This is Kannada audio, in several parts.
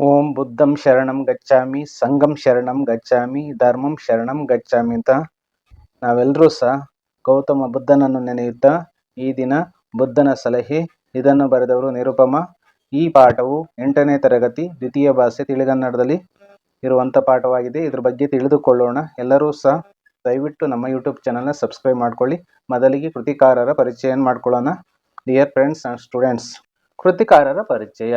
ಓಂ ಬುದ್ಧಂ ಶರಣಂ ಗಚ್ಚಾಮಿ, ಸಂಘಂ ಶರಣಂ ಗಚ್ಚಾಮಿ, ಧರ್ಮಂ ಶರಣಂ ಗಚ್ಚಾಮಿ ಅಂತ ನಾವೆಲ್ಲರೂ ಸಹ ಗೌತಮ ಬುದ್ಧನನ್ನು ನೆನೆಯುತ್ತಾ ಈ ದಿನ ಬುದ್ಧನ ಸಲಹೆ ಇದನ್ನು ಬರೆದವರು ನಿರುಪಮ. ಈ ಪಾಠವು 8ನೇ ತರಗತಿ ದ್ವಿತೀಯ ಭಾಷೆ ತಿಳಿಗನ್ನಡದಲ್ಲಿ ಇರುವಂಥ ಪಾಠವಾಗಿದೆ. ಇದ್ರ ಬಗ್ಗೆ ತಿಳಿದುಕೊಳ್ಳೋಣ. ಎಲ್ಲರೂ ಸಹ ದಯವಿಟ್ಟು ನಮ್ಮ ಯೂಟ್ಯೂಬ್ ಚಾನಲ್ನ ಸಬ್ಸ್ಕ್ರೈಬ್ ಮಾಡ್ಕೊಳ್ಳಿ. ಮೊದಲಿಗೆ ಕೃತಿಕಾರರ ಪರಿಚಯ ಮಾಡ್ಕೊಳ್ಳೋಣ. ಡಿಯರ್ ಫ್ರೆಂಡ್ಸ್ ಆ್ಯಂಡ್ ಸ್ಟೂಡೆಂಟ್ಸ್, ಕೃತಿಕಾರರ ಪರಿಚಯ.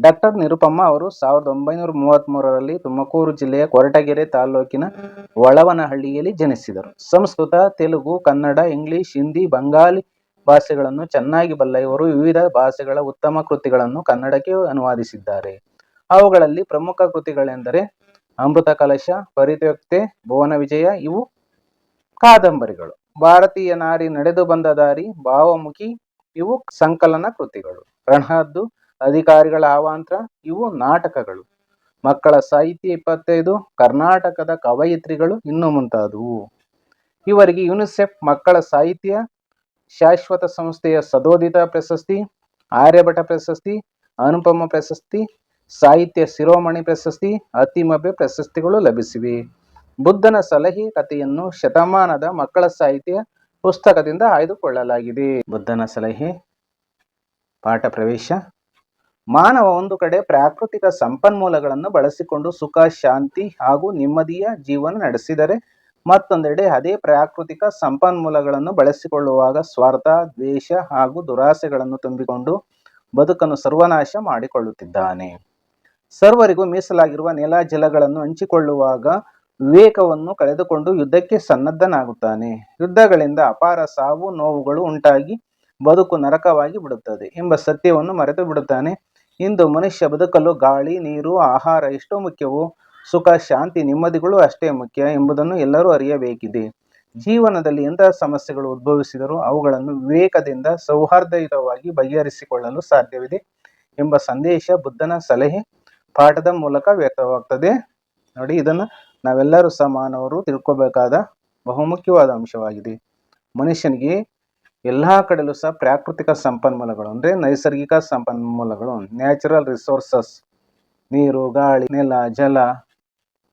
ಡಾಕ್ಟರ್ ನಿರುಪಮ್ಮ ಅವರು 1933ರಲ್ಲಿ ತುಮಕೂರು ಜಿಲ್ಲೆಯ ಕೊರಟಗೆರೆ ತಾಲೂಕಿನ ಒಳವನಹಳ್ಳಿಯಲ್ಲಿ ಜನಿಸಿದರು. ಸಂಸ್ಕೃತ, ತೆಲುಗು, ಕನ್ನಡ, ಇಂಗ್ಲಿಷ್, ಹಿಂದಿ, ಬಂಗಾಲಿ ಭಾಷೆಗಳನ್ನು ಚೆನ್ನಾಗಿ ಬಲ್ಲ ಇವರು ವಿವಿಧ ಭಾಷೆಗಳ ಉತ್ತಮ ಕೃತಿಗಳನ್ನು ಕನ್ನಡಕ್ಕೆ ಅನುವಾದಿಸಿದ್ದಾರೆ. ಅವುಗಳಲ್ಲಿ ಪ್ರಮುಖ ಕೃತಿಗಳೆಂದರೆ ಅಮೃತ ಕಲಶ, ಪರಿತ್ಯಕ್ತೆ, ಭುವನ ವಿಜಯ ಇವು ಕಾದಂಬರಿಗಳು. ಭಾರತೀಯ ನಾರಿ ನಡೆದು ಬಂದ ದಾರಿ, ಭಾವಮುಖಿ ಇವು ಸಂಕಲನ ಕೃತಿಗಳು. ರಣಹದ್ದು, ಅಧಿಕಾರಿಗಳ ಅವಾಂತರ ಇವು ನಾಟಕಗಳು. ಮಕ್ಕಳ ಸಾಹಿತ್ಯ 25, ಕರ್ನಾಟಕದ ಕವಯಿತ್ರಿಗಳು ಇನ್ನೂ ಮುಂತಾದವು. ಇವರಿಗೆ ಯುನಿಸೆಫ್ ಮಕ್ಕಳ ಸಾಹಿತ್ಯ ಶಾಶ್ವತ ಸಂಸ್ಥೆಯ ಸದೋದಿತ ಪ್ರಶಸ್ತಿ, ಆರ್ಯಭಟ ಪ್ರಶಸ್ತಿ, ಅನುಪಮ ಪ್ರಶಸ್ತಿ, ಸಾಹಿತ್ಯ ಶಿರೋಮಣಿ ಪ್ರಶಸ್ತಿ, ಅತಿಮಬ್ಬೆ ಪ್ರಶಸ್ತಿಗಳು ಲಭಿಸಿವೆ. ಬುದ್ಧನ ಸಲಹೆ ಕಥೆಯನ್ನು ಶತಮಾನದ ಮಕ್ಕಳ ಸಾಹಿತ್ಯ ಪುಸ್ತಕದಿಂದ ಆಯ್ದುಕೊಳ್ಳಲಾಗಿದೆ. ಬುದ್ಧನ ಸಲಹೆ ಪಾಠ ಪ್ರವೇಶ. ಮಾನವ ಒಂದು ಕಡೆ ಪ್ರಾಕೃತಿಕ ಸಂಪನ್ಮೂಲಗಳನ್ನು ಬಳಸಿಕೊಂಡು ಸುಖ, ಶಾಂತಿ ಹಾಗೂ ನೆಮ್ಮದಿಯ ಜೀವನ ನಡೆಸಿದರೆ, ಮತ್ತೊಂದೆಡೆ ಅದೇ ಪ್ರಾಕೃತಿಕ ಸಂಪನ್ಮೂಲಗಳನ್ನು ಬಳಸಿಕೊಳ್ಳುವಾಗ ಸ್ವಾರ್ಥ, ದ್ವೇಷ ಹಾಗೂ ದುರಾಸೆಗಳನ್ನು ತುಂಬಿಕೊಂಡು ಬದುಕನ್ನು ಸರ್ವನಾಶ ಮಾಡಿಕೊಳ್ಳುತ್ತಿದ್ದಾನೆ. ಸರ್ವರಿಗೂ ಮೀಸಲಾಗಿರುವ ನೆಲ, ಜಲಗಳನ್ನು ಹಂಚಿಕೊಳ್ಳುವಾಗ ವಿವೇಕವನ್ನು ಕಳೆದುಕೊಂಡು ಯುದ್ಧಕ್ಕೆ ಸನ್ನದ್ಧನಾಗುತ್ತಾನೆ. ಯುದ್ಧಗಳಿಂದ ಅಪಾರ ಸಾವು ನೋವುಗಳು ಉಂಟಾಗಿ ಬದುಕು ನರಕವಾಗಿ ಬಿಡುತ್ತದೆ ಎಂಬ ಸತ್ಯವನ್ನು ಮರೆತು ಬಿಡುತ್ತಾನೆ. ಇಂದು ಮನುಷ್ಯ ಬದುಕಲು ಗಾಳಿ, ನೀರು, ಆಹಾರ ಎಷ್ಟು ಮುಖ್ಯವೋ ಸುಖ, ಶಾಂತಿ, ನೆಮ್ಮದಿಗಳು ಅಷ್ಟೇ ಮುಖ್ಯ ಎಂಬುದನ್ನು ಎಲ್ಲರೂ ಅರಿಯಬೇಕಿದೆ. ಜೀವನದಲ್ಲಿ ಎಂತಹ ಸಮಸ್ಯೆಗಳು ಉದ್ಭವಿಸಿದರೂ ಅವುಗಳನ್ನು ವಿವೇಕದಿಂದ ಸೌಹಾರ್ದಯುತವಾಗಿ ಬಗೆಹರಿಸಿಕೊಳ್ಳಲು ಸಾಧ್ಯವಿದೆ ಎಂಬ ಸಂದೇಶ ಬುದ್ಧನ ಸಲಹೆ ಪಾಠದ ಮೂಲಕ ವ್ಯಕ್ತವಾಗ್ತದೆ. ನೋಡಿ, ಇದನ್ನು ನಾವೆಲ್ಲರೂ ಸಹ ಮಾನವರು ತಿಳ್ಕೋಬೇಕಾದ ಬಹುಮುಖ್ಯವಾದ ಅಂಶವಾಗಿದೆ. ಮನುಷ್ಯನಿಗೆ ಎಲ್ಲ ಕಡೆಯಲ್ಲೂ ಸಹ ಪ್ರಾಕೃತಿಕ ಸಂಪನ್ಮೂಲಗಳು ಅಂದರೆ ನೈಸರ್ಗಿಕ ಸಂಪನ್ಮೂಲಗಳು, ನ್ಯಾಚುರಲ್ ರಿಸೋರ್ಸಸ್, ನೀರು, ಗಾಳಿ, ನೆಲ, ಜಲ,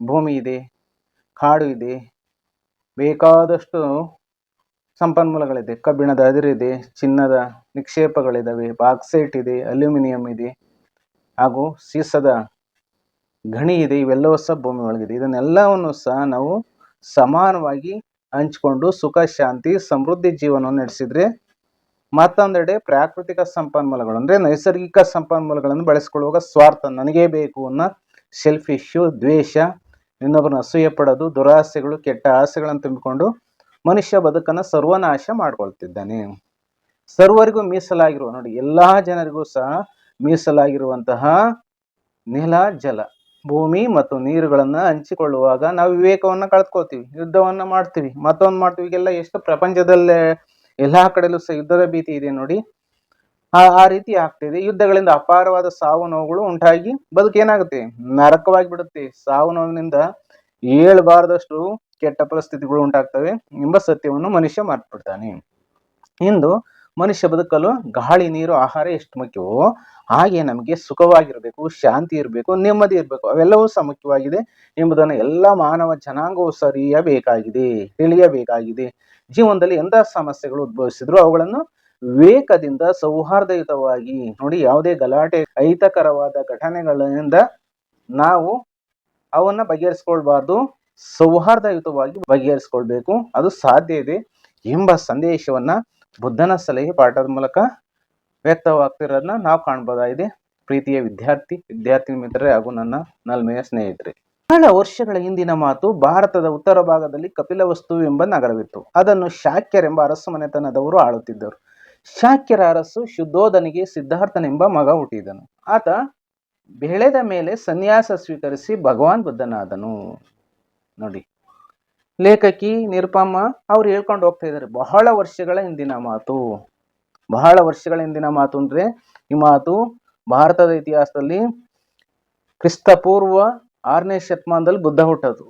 ಭೂಮಿ ಇದೆ, ಕಾಡು ಇದೆ, ಬೇಕಾದಷ್ಟು ಸಂಪನ್ಮೂಲಗಳಿದೆ. ಕಬ್ಬಿಣದ ಅದಿರಿದೆ, ಚಿನ್ನದ ನಿಕ್ಷೇಪಗಳಿದ್ದಾವೆ, ಬಾಕ್ಸೈಟ್ ಇದೆ, ಅಲ್ಯೂಮಿನಿಯಂ ಇದೆ, ಹಾಗೂ ಸೀಸದ ಗಣಿ ಇದೆ. ಇವೆಲ್ಲವೂ ಸಹ ಭೂಮಿ ಒಳಗಿದೆ. ಇದನ್ನೆಲ್ಲವನ್ನು ಸಹ ನಾವು ಸಮಾನವಾಗಿ ಹಂಚಿಕೊಂಡು ಸುಖ, ಶಾಂತಿ, ಸಮೃದ್ಧಿ ಜೀವನವನ್ನು ನಡೆಸಿದ್ರೆ, ಮತ್ತೊಂದೆಡೆ ಪ್ರಾಕೃತಿಕ ಸಂಪನ್ಮೂಲಗಳು ಅಂದರೆ ನೈಸರ್ಗಿಕ ಸಂಪನ್ಮೂಲಗಳನ್ನು ಬಳಸಿಕೊಳ್ಳುವಾಗ ಸ್ವಾರ್ಥ, ನನಗೇ ಬೇಕು ಅನ್ನೋ ಸೆಲ್ಫಿಶು, ದ್ವೇಷ, ಇನ್ನೊಬ್ಬರನ್ನ ಅಸೂಯೆ ಪಡೋದು, ದುರಾಸೆಗಳು, ಕೆಟ್ಟ ಆಸೆಗಳನ್ನು ತುಂಬಿಕೊಂಡು ಮನುಷ್ಯ ಬದುಕನ್ನು ಸರ್ವನಾಶ ಮಾಡ್ಕೊಳ್ತಿದ್ದಾನೆ. ಸರ್ವರಿಗೂ ಮೀಸಲಾಗಿರುವ, ನೋಡಿ, ಎಲ್ಲ ಜನರಿಗೂ ಸಹ ಮೀಸಲಾಗಿರುವಂತಹ ನೆಲ, ಜಲ, ಭೂಮಿ ಮತ್ತು ನೀರುಗಳನ್ನು ಹಂಚಿಕೊಳ್ಳುವಾಗ ನಾವು ವಿವೇಕವನ್ನು ಕಳೆದುಕೊಳ್ತೀವಿ, ಯುದ್ಧವನ್ನು ಮಾಡ್ತೀವಿ, ಮತ್ತೊಂದು ಮಾಡ್ತೀವಿ. ಈಗೆಲ್ಲ ಎಷ್ಟು ಪ್ರಪಂಚದಲ್ಲೇ ಎಲ್ಲ ಕಡೆಯಲ್ಲೂ ಸಹ ಯುದ್ಧದ ಭೀತಿ ಇದೆ ನೋಡಿ. ಆ ರೀತಿ ಆಗ್ತಿದೆ. ಯುದ್ಧಗಳಿಂದ ಅಪಾರವಾದ ಸಾವು ನೋವುಗಳು ಉಂಟಾಗಿ ಬದುಕೇನಾಗುತ್ತೆ, ನರಕವಾಗಿ ಬಿಡುತ್ತೆ. ಸಾವು ನೋವಿನಿಂದ ಏಳಬಾರದಷ್ಟು ಕೆಟ್ಟ ಪರಿಸ್ಥಿತಿಗಳು ಉಂಟಾಗ್ತವೆ ಎಂಬ ಸತ್ಯವನ್ನು ಮನುಷ್ಯ ಮರೆತುಬಿಡ್ತಾನೆ. ಇಂದು ಮನುಷ್ಯ ಬದುಕಲು ಗಾಳಿ, ನೀರು, ಆಹಾರ ಎಷ್ಟು ಮುಖ್ಯವೋ ಹಾಗೆ ನಮಗೆ ಸುಖವಾಗಿರಬೇಕು, ಶಾಂತಿ ಇರಬೇಕು, ನೆಮ್ಮದಿ ಇರಬೇಕು, ಅವೆಲ್ಲವೂ ಸಹ ಮುಖ್ಯವಾಗಿದೆ ಎಂಬುದನ್ನು ಎಲ್ಲ ಮಾನವ ಜನಾಂಗವು ಸರಿಯಬೇಕಾಗಿದೆ, ತಿಳಿಯಬೇಕಾಗಿದೆ. ಜೀವನದಲ್ಲಿ ಎಂಥ ಸಮಸ್ಯೆಗಳು ಉದ್ಭವಿಸಿದ್ರು ಅವುಗಳನ್ನು ವಿವೇಕದಿಂದ ಸೌಹಾರ್ದಯುತವಾಗಿ, ನೋಡಿ, ಯಾವುದೇ ಗಲಾಟೆ, ಅಹಿತಕರವಾದ ಘಟನೆಗಳಿಂದ ನಾವು ಅವನ್ನ ಬಗೆಹರಿಸ್ಕೊಳ್ಬಾರ್ದು, ಸೌಹಾರ್ದಯುತವಾಗಿ ಬಗೆಹರಿಸ್ಕೊಳ್ಬೇಕು. ಅದು ಸಾಧ್ಯ ಇದೆ ಎಂಬ ಸಂದೇಶವನ್ನ ಬುದ್ಧನ ಸಲಹೆ ಪಾಠದ ಮೂಲಕ ವ್ಯಕ್ತವಾಗ್ತಿರೋದನ್ನ ನಾವು ಕಾಣ್ಬೋದಾಗಿದೆ. ಪ್ರೀತಿಯ ವಿದ್ಯಾರ್ಥಿ ಮಿತ್ರರೇ ಹಾಗೂ ನನ್ನ ನಲ್ಮೆಯ ಸ್ನೇಹಿತರೆ, ಬಹಳ ವರ್ಷಗಳ ಹಿಂದಿನ ಮಾತು. ಭಾರತದ ಉತ್ತರ ಭಾಗದಲ್ಲಿ ಕಪಿಲವಸ್ತು ಎಂಬ ನಗರವಿತ್ತು. ಅದನ್ನು ಶಾಕ್ಯರೆಂಬ ಅರಸು ಮನೆತನದವರು ಆಳುತ್ತಿದ್ದರು. ಶಾಕ್ಯರ ಅರಸು ಶುದ್ಧೋಧನಿಗೆ ಸಿದ್ಧಾರ್ಥನೆಂಬ ಮಗ ಹುಟ್ಟಿದನು. ಆತ ಬೆಳೆದ ಮೇಲೆ ಸನ್ಯಾಸ ಸ್ವೀಕರಿಸಿ ಭಗವಾನ್ ಬುದ್ಧನಾದನು. ನೋಡಿ, ಲೇಖಕಿ ನಿರುಪಮ ಅವ್ರು ಹೇಳ್ಕೊಂಡು ಹೋಗ್ತಾ ಇದ್ದಾರೆ. ಬಹಳ ವರ್ಷಗಳ ಹಿಂದಿನ ಮಾತು. ಬಹಳ ವರ್ಷಗಳ ಹಿಂದಿನ ಮಾತು ಅಂದ್ರೆ ಈ ಮಾತು ಭಾರತದ ಇತಿಹಾಸದಲ್ಲಿ ಕ್ರಿಸ್ತಪೂರ್ವ 6ನೇ ಶತಮಾನದಲ್ಲಿ ಬುದ್ಧ ಹುಟ್ಟೋದು.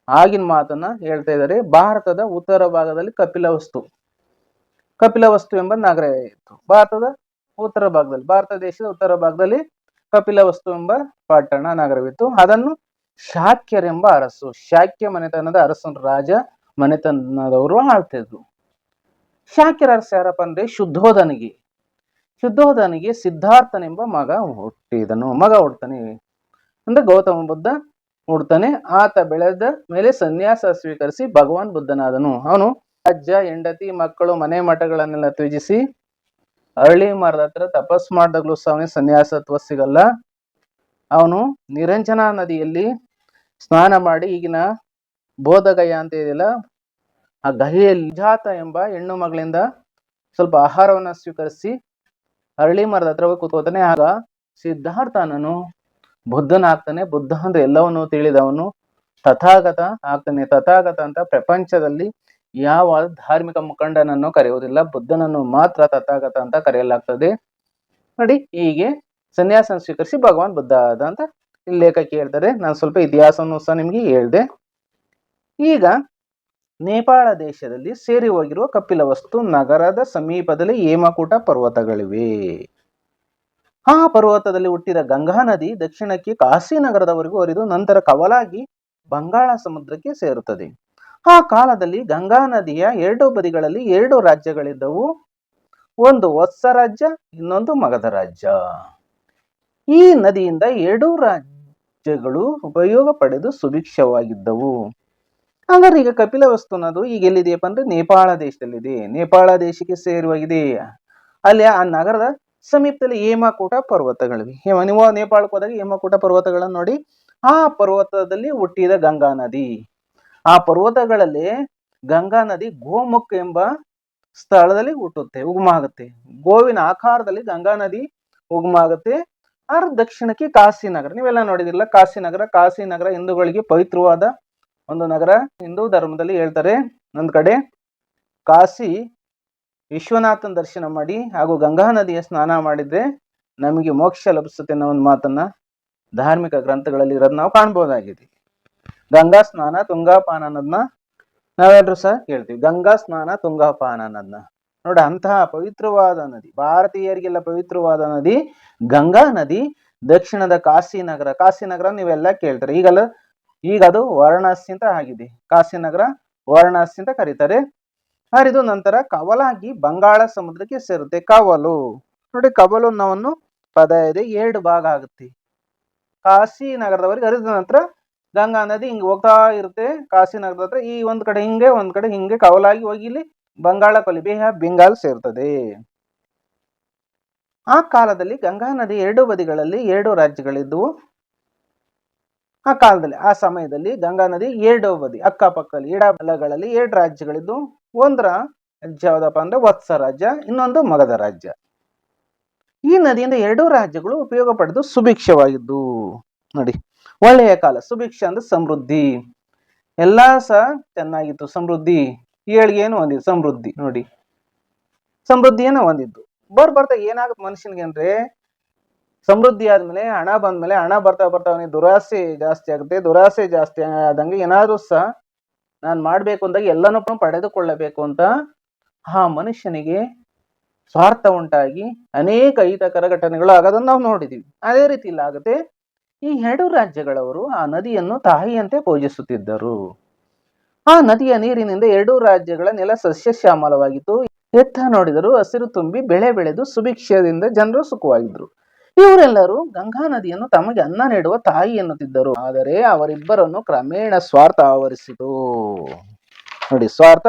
ಆಗಿನ ಮಾತನ್ನ ಹೇಳ್ತಾ ಇದ್ದಾರೆ. ಭಾರತದ ಉತ್ತರ ಭಾಗದಲ್ಲಿ ಕಪಿಲವಸ್ತು ಎಂಬ ನಗರ ಇತ್ತು. ಭಾರತ ದೇಶದ ಉತ್ತರ ಭಾಗದಲ್ಲಿ ಕಪಿಲವಸ್ತು ಎಂಬ ಪಟ್ಟಣ ನಗರವಿತ್ತು. ಅದನ್ನು ಶಾಕ್ಯರೆಂಬ ಅರಸು, ಶಾಕ್ಯ ಮನೆತನದ ಅರಸನ ರಾಜ ಮನೆತನದವರು ಆಳ್ತಿದ್ರು. ಶಾಕ್ಯರ ಅರಸ ಯಾರಪ್ಪ ಅಂದ್ರೆ ಶುದ್ಧೋಧನಿಗೆ ಸಿದ್ಧಾರ್ಥನೆಂಬ ಮಗ ಹುಡ್ತಾನೆ ಅಂದ್ರೆ ಗೌತಮ ಬುದ್ಧ ಹುಡ್ತಾನೆ. ಆತ ಬೆಳೆದ ಮೇಲೆ ಸನ್ಯಾಸ ಸ್ವೀಕರಿಸಿ ಭಗವಾನ್ ಬುದ್ಧನಾದನು. ಅವನು ರಾಜ್ಯ, ಹೆಂಡತಿ, ಮಕ್ಕಳು, ಮನೆ ಮಠಗಳನ್ನೆಲ್ಲ ತ್ಯಜಿಸಿ ಅರಳಿ ಮರದ ಹತ್ರ ತಪಸ್ ಮಾಡಿದಾಗ್ಲೂ ಅವನಿಗೆ ಸನ್ಯಾಸತ್ವ ಸಿಗಲ್ಲ. ಅವನು ನಿರಂಜನಾ ನದಿಯಲ್ಲಿ ಸ್ನಾನ ಮಾಡಿ, ಈಗಿನ ಬೋಧಗಯ ಅಂತ ಇದೆಯಲ್ಲ, ಆ ಗಹಿಯಲ್ಲಿ ಜಾತ ಎಂಬ ಹೆಣ್ಣು ಮಗಳಿಂದ ಸ್ವಲ್ಪ ಆಹಾರವನ್ನ ಸ್ವೀಕರಿಸಿ ಅರಳಿ ಮರದ ಹತ್ರ ಹೋಗಿ ಕೂತ್ಕೋತಾನೆ. ಆಗ ಸಿದ್ಧಾರ್ಥನನು ಬುದ್ಧನಾಗ್ತಾನೆ. ಬುದ್ಧ ಅಂದ್ರೆ ಎಲ್ಲವನ್ನು ತಿಳಿದವನು, ತಥಾಗತ ಆಗ್ತಾನೆ. ತಥಾಗತ ಅಂತ ಪ್ರಪಂಚದಲ್ಲಿ ಯಾವ ಧಾರ್ಮಿಕ ಮುಖಂಡನನ್ನು ಕರೆಯುವುದಿಲ್ಲ, ಬುದ್ಧನನ್ನು ಮಾತ್ರ ತಥಾಗತ ಅಂತ ಕರೆಯಲಾಗ್ತದೆ. ನೋಡಿ, ಹೀಗೆ ಸನ್ಯಾಸ ಸ್ವೀಕರಿಸಿ ಭಗವಾನ್ ಬುದ್ಧ ಆದ ಅಂತ ಇಲ್ಲಿ ಲೇಖಕ ಹೇಳ್ತಾರೆ. ನಾನು ಸ್ವಲ್ಪ ಇತಿಹಾಸವನ್ನು ಸಹ ನಿಮ್ಗೆ ಹೇಳಿದೆ. ಈಗ ನೇಪಾಳ ದೇಶದಲ್ಲಿ ಸೇರಿ ಹೋಗಿರುವ ಕಪಿಲವಸ್ತು ನಗರದ ಸಮೀಪದಲ್ಲಿ ಹೇಮಕೂಟ ಪರ್ವತಗಳಿವೆ. ಆ ಪರ್ವತದಲ್ಲಿ ಹುಟ್ಟಿದ ಗಂಗಾ ನದಿ ದಕ್ಷಿಣಕ್ಕೆ ಕಾಶಿ ನಗರದವರೆಗೂ ಹರಿದು ನಂತರ ಕವಲಾಗಿ ಬಂಗಾಳ ಸಮುದ್ರಕ್ಕೆ ಸೇರುತ್ತದೆ. ಆ ಕಾಲದಲ್ಲಿ ಗಂಗಾ ನದಿಯ ಎರಡು ಬದಿಗಳಲ್ಲಿ ಎರಡು ರಾಜ್ಯಗಳಿದ್ದವು. ಒಂದು ವತ್ಸ ರಾಜ್ಯ, ಇನ್ನೊಂದು ಮಗಧ ರಾಜ್ಯ. ಈ ನದಿಯಿಂದ ಎರಡೂ ರಾಜ್ಯಗಳು ಉಪಯೋಗ ಪಡೆದು ಸುಭಿಕ್ಷವಾಗಿದ್ದವು. ಹಾಗಾದ್ರೆ ಈಗ ಕಪಿಲವಸ್ತು ಅನ್ನೋದು ಈಗ ಎಲ್ಲಿದೆಯಪ್ಪ ಅಂದ್ರೆ ನೇಪಾಳ ದೇಶದಲ್ಲಿದೆ. ನೇಪಾಳ ದೇಶಕ್ಕೆ ಸೇರುವಾಗಿದೆ. ಅಲ್ಲಿ ಆ ನಗರದ ಸಮೀಪದಲ್ಲಿ ಹೇಮಕೂಟ ಪರ್ವತಗಳಿವೆ. ನೀವು ನೇಪಾಳಕ್ಕೆ ಹೋದಾಗ ಹೇಮಕೂಟ ಪರ್ವತಗಳನ್ನು ನೋಡಿ. ಆ ಪರ್ವತದಲ್ಲಿ ಹುಟ್ಟಿದ ಗಂಗಾ ನದಿ. ಆ ಪರ್ವತಗಳಲ್ಲಿ ಗಂಗಾ ನದಿ ಗೋಮುಖ ಎಂಬ ಸ್ಥಳದಲ್ಲಿ ಹುಟ್ಟುತ್ತೆ, ಉಗಮ ಆಗುತ್ತೆ. ಗೋವಿನ ಆಕಾರದಲ್ಲಿ ಗಂಗಾ ನದಿ ಉಗಮ ಆಗುತ್ತೆ. ಆ ದಕ್ಷಿಣಕ್ಕೆ ಕಾಶಿ ನಗರ, ನೀವೆಲ್ಲ ನೋಡಿದಿರಲ್ಲ ಕಾಶಿ ನಗರ ಹಿಂದೂಗಳಿಗೆ ಪವಿತ್ರವಾದ ಒಂದು ನಗರ. ಹಿಂದೂ ಧರ್ಮದಲ್ಲಿ ಹೇಳ್ತಾರೆ, ಒಂದ್ ಕಡೆ ಕಾಶಿ ವಿಶ್ವನಾಥನ ದರ್ಶನ ಮಾಡಿ ಹಾಗೂ ಗಂಗಾ ನದಿಯ ಸ್ನಾನ ಮಾಡಿದ್ರೆ ನಮಗೆ ಮೋಕ್ಷ ಲಭಿಸುತ್ತೆ ಅನ್ನೋ ಒಂದು ಮಾತನ್ನ ಧಾರ್ಮಿಕ ಗ್ರಂಥಗಳಲ್ಲಿ ಇರೋದು ನಾವು ಕಾಣ್ಬೋದಾಗಿದೆ. ಗಂಗಾ ಸ್ನಾನ ತುಂಗಾಪಾನ ಅನ್ನೋದನ್ನ ನಾವೆಲ್ಲರೂ ಸಹ ಹೇಳ್ತೀವಿ. ಗಂಗಾ ಸ್ನಾನ ತುಂಗಾಪಾನ ಅನ್ನೋದನ್ನ ನೋಡಿ, ಅಂತಹ ಪವಿತ್ರವಾದ ನದಿ, ಭಾರತೀಯರಿಗೆಲ್ಲ ಪವಿತ್ರವಾದ ನದಿ ಗಂಗಾ ನದಿ. ದಕ್ಷಿಣದ ಕಾಶಿ ನಗರ ನೀವೆಲ್ಲ ಕೇಳ್ತಾರೆ. ಈಗ ಅದು ವಾರಣಾಸಿ ಅಂತ ಆಗಿದೆ. ಕಾಶಿ ನಗರ ವಾರಣಾಸಿ ಅಂತ ಕರೀತಾರೆ. ಹರಿದು ನಂತರ ಕವಲಾಗಿ ಬಂಗಾಳ ಸಮುದ್ರಕ್ಕೆ ಸೇರುತ್ತೆ. ಕವಲು ನೋಡಿ, ಕವಲು ಅನ್ನೋವನ್ನು ಪದ ಇದೆ, ಎರಡು ಭಾಗ ಆಗುತ್ತೆ. ಕಾಶಿ ನಗರದವರೆಗೆ ಹರಿದ ನಂತರ ಗಂಗಾ ನದಿ ಹಿಂಗೆ ಹೋಗ್ತಾ ಇರುತ್ತೆ. ಕಾಶಿ ನಗರದ ಹತ್ರ ಈ ಒಂದ್ ಕಡೆ ಹಿಂಗೆ ಕವಲಾಗಿ ಹೋಗಿ ಇಲ್ಲಿ ಬಂಗಾಳ ಕೊಲ್ಲಿ, ಬೇ ಆಫ್ ಬೆಂಗಾಲ್ ಸೇರ್ತದೆ. ಆ ಕಾಲದಲ್ಲಿ ಗಂಗಾ ನದಿ ಎರಡು ಬದಿಗಳಲ್ಲಿ ಎರಡು ರಾಜ್ಯಗಳಿದ್ದವು. ಆ ಕಾಲದಲ್ಲಿ, ಆ ಸಮಯದಲ್ಲಿ ಗಂಗಾ ನದಿ ಎರಡು ಬದಿ ಅಕ್ಕಪಕ್ಕದಲ್ಲಿ ಎಡಬಲಗಳಲ್ಲಿ ಎರಡು ರಾಜ್ಯಗಳಿದ್ದು. ಒಂದರ ರಾಜ್ಯ ಯಾವ್ದಪ್ಪ ಅಂದ್ರೆ ವತ್ಸ ರಾಜ್ಯ, ಇನ್ನೊಂದು ಮಗಧ ರಾಜ್ಯ. ಈ ನದಿಯಿಂದ ಎರಡೂ ರಾಜ್ಯಗಳು ಉಪಯೋಗ ಪಡೆದು ಸುಭಿಕ್ಷವಾಗಿದ್ದು. ನೋಡಿ, ಒಳ್ಳೆಯ ಕಾಲ. ಸುಭಿಕ್ಷ ಅಂದ್ರೆ ಸಮೃದ್ಧಿ, ಎಲ್ಲಾ ಸಹ ಚೆನ್ನಾಗಿತ್ತು. ಸಮೃದ್ಧಿ, ಏಳಿಗೆಯನ್ನು ಹೊಂದಿದ್ದು ಸಮೃದ್ಧಿ. ನೋಡಿ, ಸಮೃದ್ಧಿಯನ್ನು ಹೊಂದಿದ್ದು. ಬರ್ತಾ ಏನಾಗುತ್ತೆ ಮನುಷ್ಯನಿಗೆ ಅಂದ್ರೆ, ಸಮೃದ್ಧಿ ಆದ್ಮೇಲೆ ಹಣ ಬಂದ್ಮೇಲೆ ಹಣ ಬರ್ತಾ ಅವನಿಗೆ ದುರಾಸೆ ಜಾಸ್ತಿ ಆಗುತ್ತೆ. ದುರಾಸೆ ಜಾಸ್ತಿ ಆದಂಗೆ ಏನಾದ್ರೂ ಸಹ ನಾನು ಮಾಡ್ಬೇಕು ಅಂದಾಗ ಎಲ್ಲನೂ ಪಡೆದುಕೊಳ್ಳಬೇಕು ಅಂತ ಆ ಮನುಷ್ಯನಿಗೆ ಸ್ವಾರ್ಥ ಉಂಟಾಗಿ ಅನೇಕ ಅಹಿತಕರ ಘಟನೆಗಳು ಆಗೋದನ್ನು ನಾವು ನೋಡಿದೀವಿ. ಅದೇ ರೀತಿ ಇಲ್ಲ ಆಗುತ್ತೆ. ಈ ಎರಡು ರಾಜ್ಯಗಳವರು ಆ ನದಿಯನ್ನು ತಾಯಿಯಂತೆ ಪೂಜಿಸುತ್ತಿದ್ದರು. ಆ ನದಿಯ ನೀರಿನಿಂದ ಎರಡೂ ರಾಜ್ಯಗಳ ನೆಲ ಸಸ್ಯ ಶ್ಯಾಮಲವಾಗಿತ್ತು. ಎತ್ತ ನೋಡಿದರೂ ಹಸಿರು ತುಂಬಿ ಬೆಳೆ ಬೆಳೆದು ಸುಭಿಕ್ಷದಿಂದ ಜನರು ಸುಖವಾಗಿದ್ರು. ಇವರೆಲ್ಲರೂ ಗಂಗಾ ನದಿಯನ್ನು ತಮಗೆ ಅನ್ನ ನೀಡುವ ತಾಯಿ ಎನ್ನುತ್ತಿದ್ದರು. ಆದರೆ ಅವರಿಬ್ಬರನ್ನು ಕ್ರಮೇಣ ಸ್ವಾರ್ಥ ಆವರಿಸಿತು. ನೋಡಿ, ಸ್ವಾರ್ಥ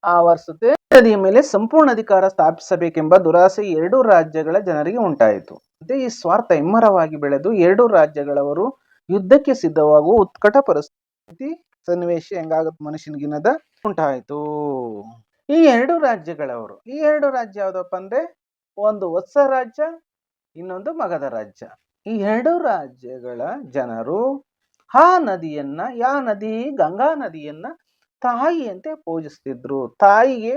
ಆವರಿಸುತ್ತೆ. ನದಿಯ ಮೇಲೆ ಸಂಪೂರ್ಣ ಅಧಿಕಾರ ಸ್ಥಾಪಿಸಬೇಕೆಂಬ ದುರಾಸೆ ಎರಡೂ ರಾಜ್ಯಗಳ ಜನರಿಗೆ ಉಂಟಾಯಿತು. ಮತ್ತೆ ಈ ಸ್ವಾರ್ಥ ಹೆಮ್ಮರವಾಗಿ ಬೆಳೆದು ಎರಡೂ ರಾಜ್ಯಗಳವರು ಯುದ್ಧಕ್ಕೆ ಸಿದ್ಧವಾಗುವ ಉತ್ಕಟ ಪರಿಸ್ಥಿತಿ, ಸನ್ನಿವೇಶ ಹೆಂಗಾಗುತ್ತೆ ಮನುಷ್ಯನಿಗಿನದ ಉಂಟಾಯಿತು. ಈ ಎರಡು ರಾಜ್ಯ ಯಾವ್ದಪ್ಪ ಅಂದ್ರೆ, ಒಂದು ವತ್ಸ ರಾಜ್ಯ, ಇನ್ನೊಂದು ಮಗಧ ರಾಜ್ಯ. ಈ ಎರಡು ರಾಜ್ಯಗಳ ಜನರು ಆ ನದಿಯನ್ನ, ಗಂಗಾ ನದಿಯನ್ನ ತಾಯಿಯಂತೆ ಪೂಜಿಸ್ತಿದ್ರು, ತಾಯಿಗೆ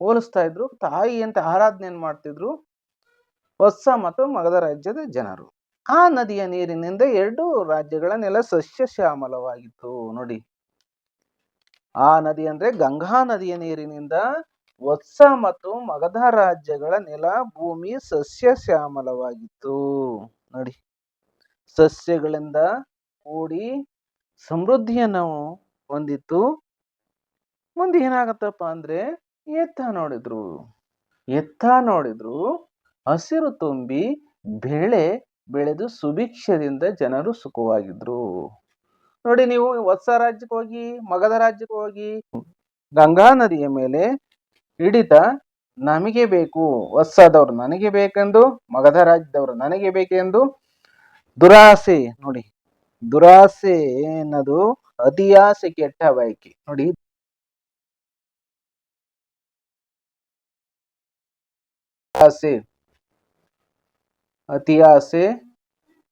ಹೋಲಿಸ್ತಾ ಇದ್ರು, ತಾಯಿಯಂತೆ ಆರಾಧನೆಯನ್ನು ಮಾಡ್ತಿದ್ರು ವತ್ಸ ಮತ್ತು ಮಗಧ ರಾಜ್ಯದ ಜನರು. ಆ ನದಿಯ ನೀರಿನಿಂದ ಎರಡೂ ರಾಜ್ಯಗಳ ನೆಲ ಸಸ್ಯ ಶ್ಯಾಮಲವಾಗಿತ್ತು. ನೋಡಿ, ಆ ನದಿ ಅಂದ್ರೆ ಗಂಗಾ ನದಿಯ ನೀರಿನಿಂದ ವತ್ಸ ಮತ್ತು ಮಗಧ ರಾಜ್ಯಗಳ ನೆಲ ಭೂಮಿ ಸಸ್ಯ ಶ್ಯಾಮಲವಾಗಿತ್ತು. ನೋಡಿ, ಸಸ್ಯಗಳಿಂದ ಕೂಡಿ ಸಮೃದ್ಧಿಯನ್ನು ಹೊಂದಿತ್ತು. ಮುಂದೆ ಏನಾಗತ್ತಪ್ಪ ಅಂದ್ರೆ ಎತ್ತ ನೋಡಿದ್ರು ಹಸಿರು ತುಂಬಿ ಬೆಳೆ ಬೆಳೆದು ಸುಭಿಕ್ಷದಿಂದ ಜನರು ಸುಖವಾಗಿದ್ರು. ನೋಡಿ, ನೀವು ವತ್ಸ ರಾಜ್ಯಕ್ಕೆ ಹೋಗಿ, ಮಗಧ ರಾಜ್ಯಕ್ಕೆ ಹೋಗಿ, ಗಂಗಾ ನದಿಯ ಮೇಲೆ ಹಿಡಿತ ನಮಗೆ ಬೇಕು, ವತ್ಸದವರು ನನಗೆ ಬೇಕೆಂದು, ಮಗಧ ರಾಜ್ಯದವರು ನನಗೆ ಬೇಕೆಂದು ದುರಾಸೆ. ನೋಡಿ, ದುರಾಸೆ ಅನ್ನೋದು ಅತಿಯಾಸೆ, ಕೆಟ್ಟ ಬಯಕೆ. ನೋಡಿ, ಆಸೆ, ಅತಿ ಆಸೆ,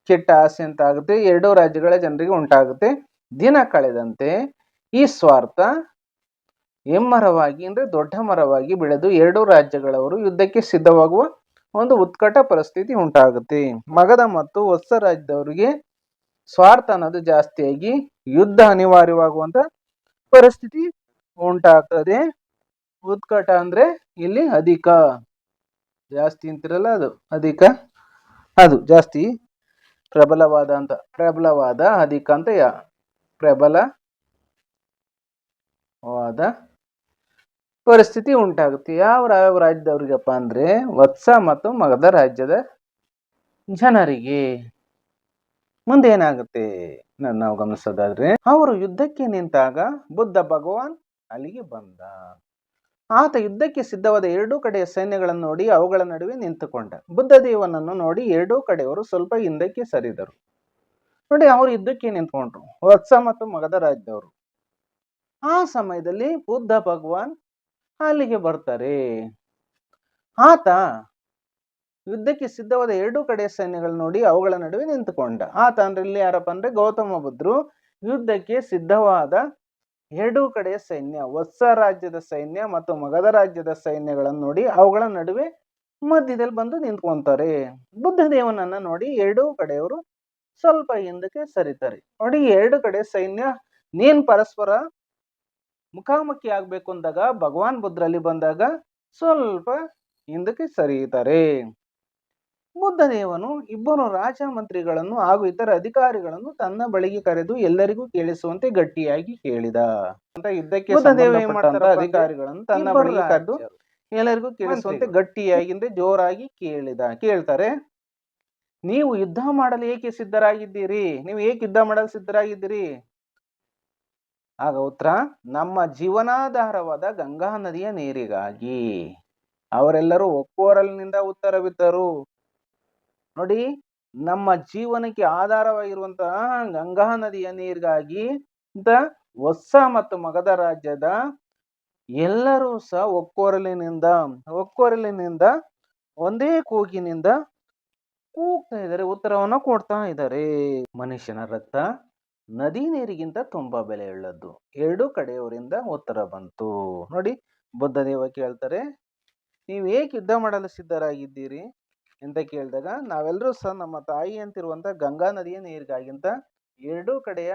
ಕೆಟ್ಟ ಆಸೆ ಅಂತ ಆಗುತ್ತೆ. ಎರಡೂ ರಾಜ್ಯಗಳ ಜನರಿಗೆ ಉಂಟಾಗುತ್ತೆ. ದಿನ ಕಳೆದಂತೆ ಈ ಸ್ವಾರ್ಥ ಹೆಮ್ಮರವಾಗಿ ಅಂದ್ರೆ ದೊಡ್ಡ ಮರವಾಗಿ ಬೆಳೆದು ಎರಡೂ ರಾಜ್ಯಗಳವರು ಯುದ್ಧಕ್ಕೆ ಸಿದ್ಧವಾಗುವ ಒಂದು ಉತ್ಕಟ ಪರಿಸ್ಥಿತಿ ಉಂಟಾಗುತ್ತೆ. ಮಗಧ ಮತ್ತು ವತ್ಸ ರಾಜ್ಯದವರಿಗೆ ಸ್ವಾರ್ಥ ಅನ್ನೋದು ಜಾಸ್ತಿಯಾಗಿ ಯುದ್ಧ ಅನಿವಾರ್ಯವಾಗುವಂತ ಪರಿಸ್ಥಿತಿ ಉಂಟಾಗ್ತದೆ. ಉತ್ಕಟ ಅಂದ್ರೆ ಇಲ್ಲಿ ಅಧಿಕ, ಜಾಸ್ತಿ ಅಂತಿರಲ್ಲ, ಅದು ಅಧಿಕ, ಅದು ಜಾಸ್ತಿ, ಪ್ರಬಲವಾದ ಅಂತ, ಪ್ರಬಲವಾದ ಅಧಿಕ ಅಂತ, ಪ್ರಬಲವಾದ ಪರಿಸ್ಥಿತಿ ಉಂಟಾಗುತ್ತೆ. ಯಾವ ರಾಜ್ಯದವ್ರಿಗಪ್ಪ ಅಂದ್ರೆ ವತ್ಸ ಮತ್ತು ಮಗಧ ರಾಜ್ಯದ ಜನರಿಗೆ. ಮುಂದೆ ಏನಾಗುತ್ತೆ ನಾವು ಗಮನಿಸೋದಾದ್ರೆ, ಅವರು ಯುದ್ಧಕ್ಕೆ ನಿಂತಾಗ ಬುದ್ಧ ಭಗವಾನ್ ಅಲ್ಲಿಗೆ ಬಂದ. ಆತ ಯುದ್ಧಕ್ಕೆ ಸಿದ್ಧವಾದ ಎರಡೂ ಕಡೆಯ ಸೈನ್ಯಗಳನ್ನು ನೋಡಿ ಅವುಗಳ ನಡುವೆ ನಿಂತುಕೊಂಡ. ಬುದ್ಧ ದೇವನನ್ನು ನೋಡಿ ಎರಡೂ ಕಡೆಯವರು ಸ್ವಲ್ಪ ಹಿಂದಕ್ಕೆ ಸರಿದರು. ನೋಡಿ, ಅವರು ಯುದ್ಧಕ್ಕೆ ನಿಂತ್ಕೊಂಡ್ರು, ವತ್ಸ ಮತ್ತು ಮಗಧ ರಾಜ್ಯದವರು. ಆ ಸಮಯದಲ್ಲಿ ಬುದ್ಧ ಭಗವಾನ್ ಅಲ್ಲಿಗೆ ಬರ್ತಾರೆ. ಆತ ಯುದ್ಧಕ್ಕೆ ಸಿದ್ಧವಾದ ಎರಡೂ ಕಡೆಯ ಸೈನ್ಯಗಳು ನೋಡಿ ಅವುಗಳ ನಡುವೆ ನಿಂತುಕೊಂಡ. ಆತ ಅಂದ್ರೆ ಇಲ್ಲಿ ಯಾರಪ್ಪ ಅಂದ್ರೆ ಗೌತಮ ಬುದ್ಧರು ಯುದ್ಧಕ್ಕೆ ಸಿದ್ಧವಾದ ಎರಡೂ ಕಡೆಯ ಸೈನ್ಯ, ವತ್ಸ ರಾಜ್ಯದ ಸೈನ್ಯ ಮತ್ತು ಮಗಧ ರಾಜ್ಯದ ಸೈನ್ಯಗಳನ್ನು ನೋಡಿ ಅವುಗಳ ನಡುವೆ ಮಧ್ಯದಲ್ಲಿ ಬಂದು ನಿಂತ್ಕೊಂತಾರೆ. ಬುದ್ಧ ದೇವನನ್ನ ನೋಡಿ ಎರಡೂ ಕಡೆಯವರು ಸ್ವಲ್ಪ ಹಿಂದಕ್ಕೆ ಸರಿತಾರೆ. ನೋಡಿ, ಎರಡು ಕಡೆ ಸೈನ್ಯ ನೀನ್ ಪರಸ್ಪರ ಮುಖಾಮುಖಿ ಆಗ್ಬೇಕು ಅಂದಾಗ ಭಗವಾನ್ ಬುದ್ಧರಲ್ಲಿ ಬಂದಾಗ ಸ್ವಲ್ಪ ಹಿಂದಕ್ಕೆ ಸರಿಯುತ್ತಾರೆ. ಬುದ್ಧ ದೇವನು ಇಬ್ಬರು ರಾಜ ಮಂತ್ರಿಗಳನ್ನು ಹಾಗೂ ಇತರ ಅಧಿಕಾರಿಗಳನ್ನು ತನ್ನ ಬಳಿಗೆ ಕರೆದು ಎಲ್ಲರಿಗೂ ಕೇಳಿಸುವಂತೆ ಗಟ್ಟಿಯಾಗಿ ಹೇಳಿದ. ಅಂತ ಯುದ್ಧಕ್ಕೆ ಅಧಿಕಾರಿಗಳನ್ನು ತನ್ನ ಬಳಿಗೆ ಕರೆದು ಎಲ್ಲರಿಗೂ ಕೇಳಿಸುವಂತೆ ಗಟ್ಟಿಯಾಗಿ ಅಂದ್ರೆ ಜೋರಾಗಿ ಕೇಳ್ತಾರೆ, ನೀವು ಯುದ್ಧ ಮಾಡಲು ಏಕೆ ಸಿದ್ಧರಾಗಿದ್ದೀರಿ? ನೀವು ಏಕೆ ಯುದ್ಧ ಮಾಡಲು ಸಿದ್ಧರಾಗಿದ್ದೀರಿ? ಆಗ ಉತ್ತರ, ನಮ್ಮ ಜೀವನಾಧಾರವಾದ ಗಂಗಾ ನದಿಯ ನೀರಿಗಾಗಿ. ಅವರೆಲ್ಲರೂ ಒಕ್ಕೊರಲಿನಿಂದ ಉತ್ತರವಿತ್ತರು. ನೋಡಿ, ನಮ್ಮ ಜೀವನಕ್ಕೆ ಆಧಾರವಾಗಿರುವಂತಹ ಗಂಗಾ ನದಿಯ ನೀರಿಗಾಗಿ ವತ್ಸ ಮತ್ತು ಮಗಧ ರಾಜ್ಯದ ಎಲ್ಲರೂ ಸಹ ಒಕ್ಕೊರಲಿನಿಂದ ಒಂದೇ ಕೂಗಿನಿಂದ ಕೂಗ್ತಾ ಇದ್ದಾರೆ, ಉತ್ತರವನ್ನು ಕೊಡ್ತಾ ಇದ್ದಾರೆ. ಮನುಷ್ಯನ ರಕ್ತ ನದಿ ನೀರಿಗಿಂತ ತುಂಬಾ ಬೆಲೆಯುಳ್ಳದ್ದು. ಎರಡೂ ಕಡೆಯವರಿಂದ ಉತ್ತರ ಬಂತು. ನೋಡಿ, ಬುದ್ಧ ದೇವ ಕೇಳ್ತಾರೆ, ನೀವು ಏಕೆ ಯುದ್ಧ ಮಾಡಲು ಸಿದ್ಧರಾಗಿದ್ದೀರಿ ಅಂತ ಕೇಳಿದಾಗ, ನಾವೆಲ್ಲರೂ ಸಹ ನಮ್ಮ ತಾಯಿ ಅಂತಿರುವಂತ ಗಂಗಾ ನದಿಯ ನೀರಿಗಾಗಿಂತ ಎರಡೂ ಕಡೆಯ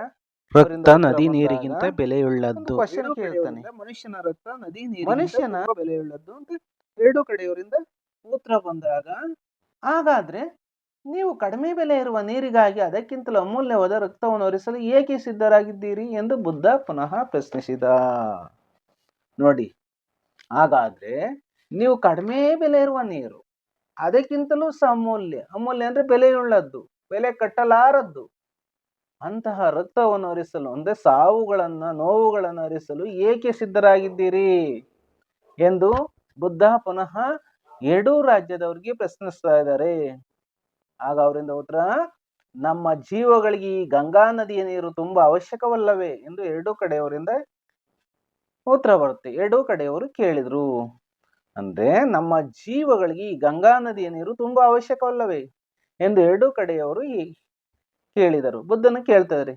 ರಕ್ತ ನದಿ ನೀರಿಗಿಂತ ಬೆಲೆಯುಳ್ಳದ್ದು. ಕ್ವಶನ್ ಕೇಳ್ತಾನೆ, ಮನುಷ್ಯನ ರಕ್ತ ನದಿ ಮನುಷ್ಯನ ಬೆಲೆಯುಳ್ಳದ್ದು ಅಂತ ಎರಡೂ ಕಡೆಯವರಿಂದ ಉತ್ತರ ಬಂದಾಗ, ಹಾಗಾದ್ರೆ ನೀವು ಕಡಿಮೆ ಬೆಲೆ ಇರುವ ನೀರಿಗಾಗಿ ಅದಕ್ಕಿಂತಲೂ ಅಮೂಲ್ಯವಾದ ರಕ್ತವನ್ನು ಹರಿಸಲು ಏಕೆ ಸಿದ್ಧರಾಗಿದ್ದೀರಿ ಎಂದು ಬುದ್ಧ ಪುನಃ ಪ್ರಶ್ನಿಸಿದ. ನೋಡಿ, ಹಾಗಾದ್ರೆ ನೀವು ಕಡಿಮೆ ಬೆಲೆ ಇರುವ ನೀರು, ಅದಕ್ಕಿಂತಲೂ ಸಹ ಅಮೂಲ್ಯ ಅಂದ್ರೆ ಬೆಲೆಯುಳ್ಳದ್ದು, ಬೆಲೆ ಕಟ್ಟಲಾರದ್ದು ಅಂತಹ ರಕ್ತವನ್ನು ಹರಿಸಲು ಅಂದ್ರೆ ನೋವುಗಳನ್ನು ಹರಿಸಲು ಏಕೆ ಸಿದ್ಧರಾಗಿದ್ದೀರಿ ಎಂದು ಬುದ್ಧ ಪುನಃ ಎರಡೂ ರಾಜ್ಯದವರಿಗೆ ಪ್ರಶ್ನಿಸ್ತಾ ಇದ್ದಾರೆ. ಆಗ ಅವರಿಂದ ಉತ್ತರ, ನಮ್ಮ ಜೀವಗಳಿಗೆ ಈ ಗಂಗಾ ನದಿಯ ನೀರು ತುಂಬಾ ಅವಶ್ಯಕವಲ್ಲವೇ ಎಂದು ಎರಡೂ ಕಡೆಯವರಿಂದ ಉತ್ತರ ಬರುತ್ತೆ. ಎರಡೂ ಕಡೆಯವರು ಕೇಳಿದ್ರು, ಅಂದ್ರೆ ನಮ್ಮ ಜೀವಗಳಿಗೆ ಈ ಗಂಗಾ ನದಿಯ ನೀರು ತುಂಬಾ ಅವಶ್ಯಕವಲ್ಲವೇ ಎಂದು ಎರಡೂ ಕಡೆಯವರು ಕೇಳಿದರು. ಬುದ್ಧನ ಕೇಳ್ತಾ ಇದ್ದಾರೆ,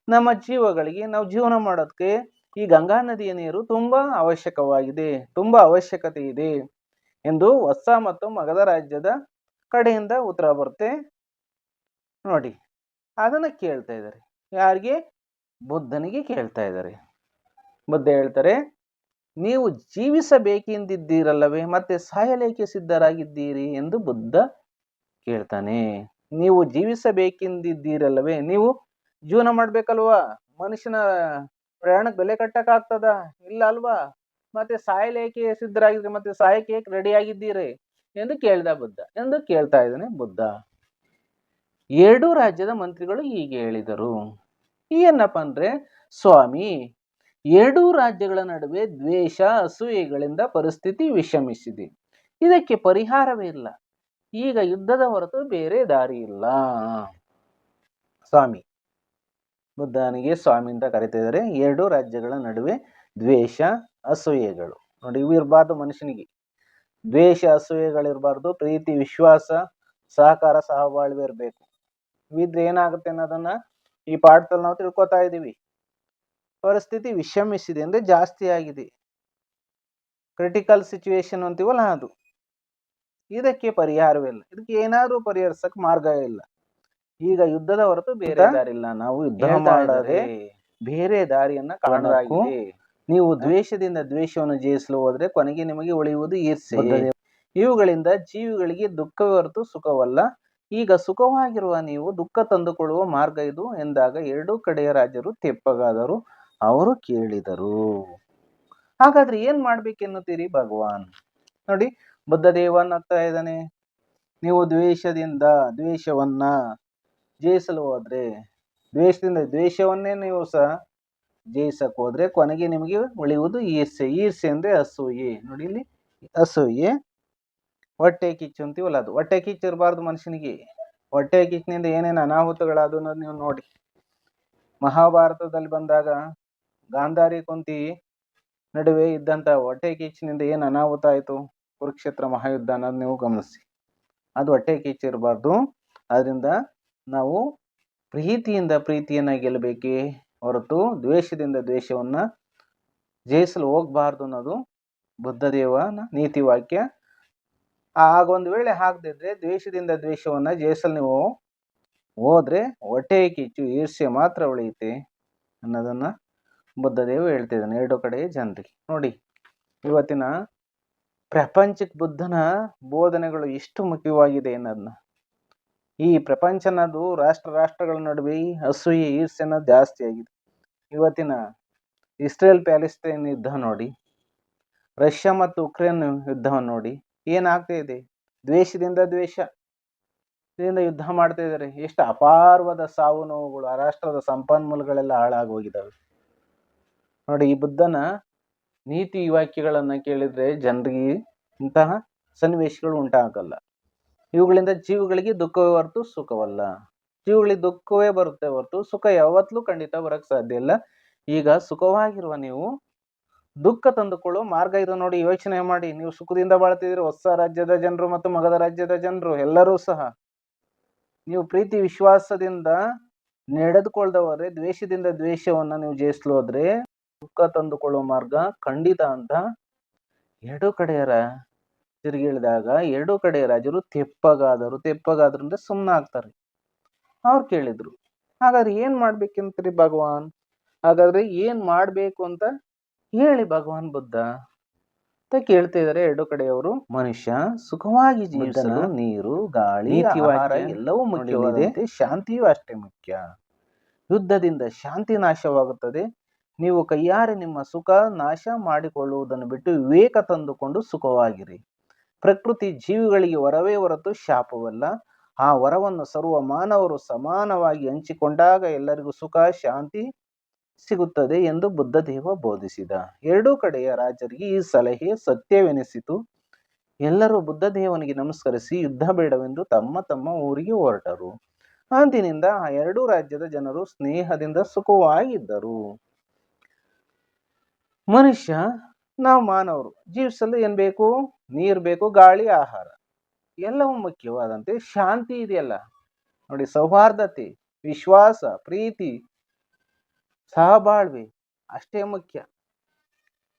ನಮ್ಮ ಜೀವಗಳಿಗೆ, ನಾವು ಜೀವನ ಮಾಡೋದಕ್ಕೆ ಈ ಗಂಗಾ ನದಿಯ ನೀರು ತುಂಬಾ ಅವಶ್ಯಕವಾಗಿದೆ, ತುಂಬಾ ಅವಶ್ಯಕತೆ ಇದೆ ಎಂದು ವತ್ಸ ಮತ್ತು ಮಗಧ ರಾಜ್ಯದ ಕಡೆಯಿಂದ ಉತ್ತರ ಬರುತ್ತೆ. ನೋಡಿ, ಅದನ್ನ ಕೇಳ್ತಾ ಇದ್ದಾರೆ. ಯಾರಿಗೆ? ಬುದ್ಧನಿಗೆ ಕೇಳ್ತಾ ಇದ್ದಾರೆ. ಬುದ್ಧ ಹೇಳ್ತಾರೆ, ನೀವು ಜೀವಿಸಬೇಕೆಂದಿದ್ದೀರಲ್ಲವೇ, ಮತ್ತೆ ಸಾಯಲೇಕೆ ಸಿದ್ಧರಾಗಿದ್ದೀರಿ ಎಂದು ಬುದ್ಧ ಕೇಳ್ತಾನೆ. ನೀವು ಜೀವಿಸಬೇಕೆಂದಿದ್ದೀರಲ್ಲವೇ? ನೀವು ಜೀವನ ಮಾಡ್ಬೇಕಲ್ವಾ? ಮನುಷ್ಯನ ಪ್ರಯಾಣಕ್ಕೆ ಬೆಲೆ ಕಟ್ಟಕ್ಕಾಗ್ತದ? ಇಲ್ಲ ಅಲ್ವಾ? ಮತ್ತೆ ಸಾಯಲೇಕೆ ಸಿದ್ಧರಾಗಿದ್ರಿ, ಮತ್ತೆ ಸಾಯಕ್ಕೆ ರೆಡಿ ಆಗಿದ್ದೀರಿ ಎಂದು ಕೇಳ್ತಾ ಇದ್ದಾನೆ ಬುದ್ಧ. ಎರಡೂ ರಾಜ್ಯದ ಮಂತ್ರಿಗಳು ಹೀಗೆ ಹೇಳಿದರು. ಏನಪ್ಪ ಅಂದ್ರೆ, ಸ್ವಾಮಿ, ಎರಡೂ ರಾಜ್ಯಗಳ ನಡುವೆ ದ್ವೇಷ ಅಸೂಯೆಗಳಿಂದ ಪರಿಸ್ಥಿತಿ ವಿಷಮಿಸಿದೆ. ಇದಕ್ಕೆ ಪರಿಹಾರವೇ ಇಲ್ಲ. ಈಗ ಯುದ್ಧದ ಹೊರತು ಬೇರೆ ದಾರಿ ಇಲ್ಲ. ಸ್ವಾಮಿ, ಬುದ್ಧನಿಗೆ ಸ್ವಾಮಿ ಅಂತ ಕರಿತಿದ್ದಾರೆ. ಎರಡು ರಾಜ್ಯಗಳ ನಡುವೆ ದ್ವೇಷ ಅಸೂಯೆಗಳು ನೋಡಿ ಇವು ಇರಬಾರ್ದು. ಮನುಷ್ಯನಿಗೆ ದ್ವೇಷ ಅಸೂಯೆಗಳಿರಬಾರ್ದು. ಪ್ರೀತಿ, ವಿಶ್ವಾಸ, ಸಹಕಾರ, ಸಹಬಾಳ್ವೆ ಇರಬೇಕು. ಇವಿದ್ರೆ ಏನಾಗುತ್ತೆ ಅನ್ನೋದನ್ನ ಈ ಪಾಠದಲ್ಲಿ ನಾವು ತಿಳ್ಕೊತಾ ಇದ್ದೀವಿ. ಪರಿಸ್ಥಿತಿ ವಿಷಮಿಸಿದೆ ಅಂದ್ರೆ ಜಾಸ್ತಿ ಆಗಿದೆ. ಕ್ರಿಟಿಕಲ್ ಸಿಚುವೇಶನ್ ಅಂತೀವಲ್ಲ ಅದು. ಇದಕ್ಕೆ ಪರಿಹಾರವಿಲ್ಲ. ಇದಕ್ಕೆ ಏನಾದ್ರೂ ಪರಿಹರಿಸಕ್ ಮಾರ್ಗ ಇಲ್ಲ. ಈಗ ಯುದ್ಧದ ಹೊರತು ಬೇರೆ ದಾರಿ ಇಲ್ಲ. ನಾವು ಯುದ್ಧ ಮಾಡದೆ ಬೇರೆ ದಾರಿಯನ್ನ ಕಾಣಲಾಗಿದೆ. ನೀವು ದ್ವೇಷದಿಂದ ದ್ವೇಷವನ್ನು ಜಯಿಸಲು ಹೋದ್ರೆ ಕೊನೆಗೆ ನಿಮಗೆ ಉಳಿಯುವುದು ಈರ್ಷೆ. ಇವುಗಳಿಂದ ಜೀವಿಗಳಿಗೆ ದುಃಖವೇ ಹೊರತು ಸುಖವಲ್ಲ. ಈಗ ಸುಖವಾಗಿರುವ ನೀವು ದುಃಖ ತಂದುಕೊಳ್ಳುವ ಮಾರ್ಗ ಇದು ಎಂದಾಗ ಎರಡೂ ಕಡೆಯ ರಾಜರು ತೆಪ್ಪಗಾದರು. ಅವರು ಕೇಳಿದರು, ಹಾಗಾದ್ರೆ ಏನ್ ಮಾಡ್ಬೇಕೆನ್ನುತ್ತೀರಿ ಭಗವಾನ್? ನೋಡಿ, ಬುದ್ಧ ದೇವನ್ ಆಗ್ತಾ ಇದ್ದಾನೆ. ನೀವು ದ್ವೇಷವನ್ನ ಜಯಿಸಲು ಹೋದ್ರೆ, ದ್ವೇಷದಿಂದ ದ್ವೇಷವನ್ನೇ ನೀವು ಸಹ ಜಯಿಸಕ್ ಹೋದ್ರೆ ಕೊನೆಗೆ ನಿಮಗೆ ಉಳಿಯುವುದು ಈರ್ಷೆ. ಈರ್ಷೆ ಅಂದ್ರೆ ಅಸೂಯೆ. ನೋಡಿ ಇಲ್ಲಿ ಅಸೂಯೆ, ಹೊಟ್ಟೆ ಕಿಚ್ಚು ಅಂತೀವಲ್ಲ ಅದು. ಹೊಟ್ಟೆ ಕಿಚ್ಚು ಇರಬಾರ್ದು ಮನುಷ್ಯನಿಗೆ. ಹೊಟ್ಟೆ ಕಿಚ್ಚಿನಿಂದ ಏನೇನು ಅನಾಹುತಗಳಾದ ನೀವು ನೋಡಿ. ಮಹಾಭಾರತದಲ್ಲಿ ಬಂದಾಗ ಗಾಂಧಾರಿ ಕುಂತಿ ನಡುವೆ ಇದ್ದಂತ ಹೊಟ್ಟೆ ಕಿಚ್ಚಿನಿಂದ ಏನು ಅನಾಹುತ ಆಯಿತು, ಕುರುಕ್ಷೇತ್ರ ಮಹಾಯುದ್ಧ ಅನ್ನೋದು ನೀವು ಗಮನಿಸಿ. ಅದು ಹೊಟ್ಟೆ ಕಿಚ್ಚು ಇರಬಾರ್ದು. ಆದ್ರಿಂದ ನಾವು ಪ್ರೀತಿಯನ್ನ ಗೆಲ್ಲಬೇಕೇ ಹೊರತು ದ್ವೇಷದಿಂದ ದ್ವೇಷವನ್ನ ಜಯಿಸಲು ಹೋಗ್ಬಾರ್ದು ಅನ್ನೋದು ಬುದ್ಧದೇವನ ನೀತಿ ವಾಕ್ಯ. ಆಗೊಂದು ವೇಳೆ ಆಗದಿದ್ರೆ ದ್ವೇಷದಿಂದ ದ್ವೇಷವನ್ನ ಜಯಿಸಲು ನೀವು ಹೋದ್ರೆ ಹೊಟ್ಟೆ ಕಿಚ್ಚು ಈರ್ಷ್ಯೆ ಮಾತ್ರ ಉಳಿಯುತ್ತೆ ಅನ್ನೋದನ್ನ ಬುದ್ಧದೇವ ಹೇಳ್ತಿದ್ದಾನೆ ಎರಡು ಕಡೆ ಜನರಿಗೆ. ನೋಡಿ, ಇವತ್ತಿನ ಪ್ರಪಂಚಕ್ಕೆ ಬುದ್ಧನ ಬೋಧನೆಗಳು ಎಷ್ಟು ಮುಖ್ಯವಾಗಿದೆ ಅನ್ನೋದನ್ನ. ಈ ಪ್ರಪಂಚ ಅನ್ನೋದು ರಾಷ್ಟ್ರಗಳ ನಡುವೆ ಅಸೂಯೆ ಈರ್ಷ್ಯೆ ಅನ್ನೋದು ಜಾಸ್ತಿ ಆಗಿದೆ. ಇವತ್ತಿನ ಇಸ್ರೇಲ್ ಪ್ಯಾಲೆಸ್ತೈನ್ ಯುದ್ಧ ನೋಡಿ, ರಷ್ಯಾ ಮತ್ತು ಉಕ್ರೇನ್ ಯುದ್ಧವನ್ನು ನೋಡಿ, ಏನಾಗ್ತಾ ಇದೆ? ದ್ವೇಷದಿಂದ ಯುದ್ಧ ಮಾಡ್ತಾ ಇದ್ದಾರೆ. ಎಷ್ಟು ಅಪಾರವಾದ ಸಾವು ನೋವುಗಳು, ಆ ರಾಷ್ಟ್ರದ ಸಂಪನ್ಮೂಲಗಳೆಲ್ಲ ಹಾಳಾಗೋಗಿದ್ದಾವೆ. ನೋಡಿ, ಈ ಬುದ್ಧನ ನೀತಿ ವಾಕ್ಯಗಳನ್ನ ಕೇಳಿದ್ರೆ ಜನರಿಗೆ ಇಂತಹ ಸನ್ನಿವೇಶಗಳು ಉಂಟಾಗಲ್ಲ. ಇವುಗಳಿಂದ ಜೀವಿಗಳಿಗೆ ದುಃಖವೇ ಹೊರತು ಸುಖವಲ್ಲ. ಜೀವಿಗಳಿಗೆ ದುಃಖವೇ ಬರುತ್ತೆ ಹೊರತು ಸುಖ ಯಾವತ್ತೂ ಖಂಡಿತ ಬರಕ್ ಸಾಧ್ಯ ಇಲ್ಲ. ಈಗ ಸುಖವಾಗಿರುವ ನೀವು ದುಃಖ ತಂದುಕೊಳ್ಳುವ ಮಾರ್ಗ ಇದು. ನೋಡಿ, ಯೋಚನೆ ಮಾಡಿ. ನೀವು ಸುಖದಿಂದ ಬಾಳ್ತಿದ್ದೀರಿ, ಹೊಸ ರಾಜ್ಯದ ಜನರು ಮತ್ತು ಮಗಧ ರಾಜ್ಯದ ಜನರು ಎಲ್ಲರೂ ಸಹ. ನೀವು ಪ್ರೀತಿ ವಿಶ್ವಾಸದಿಂದ ನಡೆದುಕೊಳ್ಳದವರೆ ದ್ವೇಷದಿಂದ ದ್ವೇಷವನ್ನ ನೀವು ಜಯಿಸಲು ಹೋದ್ರೆ ದುಃಖ ತಂದುಕೊಳ್ಳುವ ಮಾರ್ಗ ಖಂಡಿತ ಅಂತ ಎರಡು ಕಡೆಯರ ತಿರುಗಿ ಹೇಳಿದಾಗ ಎರಡೂ ಕಡೆಯ ರಾಜರು ತೆಪ್ಪಗಾದರು ಅಂದ್ರೆ ಸುಮ್ಮನಾಗ್ತಾರೆ. ಅವ್ರು ಕೇಳಿದ್ರು, ಹಾಗಾದ್ರೆ ಏನ್ ಮಾಡ್ಬೇಕಂತ್ರಿ ಭಗವಾನ್? ಹಾಗಾದ್ರೆ ಏನ್ ಮಾಡ್ಬೇಕು ಅಂತ ಹೇಳಿ ಭಗವಾನ್ ಬುದ್ಧ ಅಂತ ಕೇಳ್ತಾ ಇದಾರೆ ಎರಡು ಕಡೆಯವರು. ಮನುಷ್ಯ ಸುಖವಾಗಿ ಜೀವಿಸಲು ನೀರು, ಗಾಳಿ, ಆಹಾರ ಎಲ್ಲವೂ ಮುಖ್ಯವಾದಂತೆ ಶಾಂತಿಯೂ ಅಷ್ಟೇ ಮುಖ್ಯ. ಯುದ್ಧದಿಂದ ಶಾಂತಿ ನಾಶವಾಗುತ್ತದೆ. ನೀವು ಕೈಯಾರೆ ನಿಮ್ಮ ಸುಖ ನಾಶ ಮಾಡಿಕೊಳ್ಳುವುದನ್ನು ಬಿಟ್ಟು ವಿವೇಕ ತಂದುಕೊಂಡು ಸುಖವಾಗಿರಿ. ಪ್ರಕೃತಿ ಜೀವಿಗಳಿಗೆ ವರವೇ ಹೊರತು ಶಾಪವಲ್ಲ. ಆ ವರವನ್ನು ಸರ್ವ ಮಾನವರು ಸಮಾನವಾಗಿ ಹಂಚಿಕೊಂಡಾಗ ಎಲ್ಲರಿಗೂ ಸುಖ ಶಾಂತಿ ಸಿಗುತ್ತದೆ ಎಂದು ಬುದ್ಧದೇವ ಬೋಧಿಸಿದ. ಎರಡೂ ಕಡೆಯ ರಾಜರಿಗೆ ಈ ಸಲಹೆ ಸತ್ಯವೆನಿಸಿತು. ಎಲ್ಲರೂ ಬುದ್ಧದೇವನಿಗೆ ನಮಸ್ಕರಿಸಿ ಯುದ್ಧ ಬೇಡವೆಂದು ತಮ್ಮ ಊರಿಗೆ ಹೊರಟರು. ಅಂದಿನಿಂದ ಆ ಎರಡೂ ರಾಜ್ಯದ ಜನರು ಸ್ನೇಹದಿಂದ ಸುಖವಾಗಿದ್ದರು. ಮನುಷ್ಯ, ನಾವು ಮಾನವರು ಜೀವಿಸಲು ಏನ್ ಬೇಕು? ನೀರು ಬೇಕು, ಗಾಳಿ, ಆಹಾರ ಎಲ್ಲವೂ ಮುಖ್ಯವಾದಂತೆ ಶಾಂತಿ ಇದೆಯಲ್ಲ ನೋಡಿ, ಸೌಹಾರ್ದತೆ, ವಿಶ್ವಾಸ, ಪ್ರೀತಿ, ಸಹಬಾಳ್ವೆ ಅಷ್ಟೇ ಮುಖ್ಯ.